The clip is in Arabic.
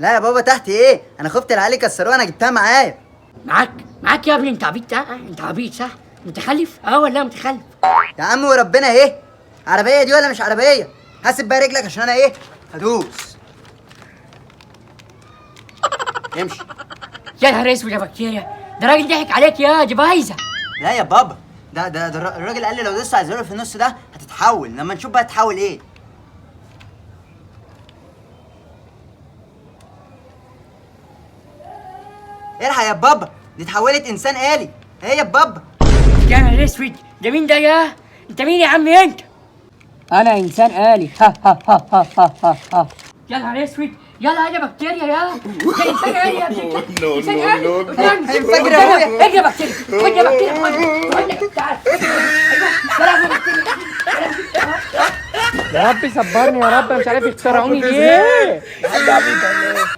لا يا بابا تحت ايه؟ انا خفت العيال يكسروها، انا جبتها معايا. معاك يا ابني. انت عبيط انت عبيط صح؟ متخلف ولا متخلف؟ يا عم وربنا ايه؟ عربيه دي ولا مش عربيه؟ حاسب بقى رجلك عشان انا ايه؟ هدوس. امشي. يا نهار اسود يا بكتيريا، ده راجل ضحك عليك يا دي بايظه. لا يا بابا، ده الراجل قال لي لو دوست على الزرار في النص ده هتتحول، لما نشوف بقى تتحول ايه. الحق يا بابا، دي اتحولت انسان آلي. ايه يا بابا؟ يا نهار اسود، ده مين ده يا؟ انت مين يا عمي انت؟ انا انسان آلي. يا نهار اسود، يلا يا بكتيريا يا ده انسان آلي يا ابني. انسان آلي. هينفجر يا ابويا. اجري يا بكتيريا، خد يا بكتيريا، خد تعال. يلا يا بكتيريا. يا رب صبرني يا رب، مش عارف يخترعوني ليه.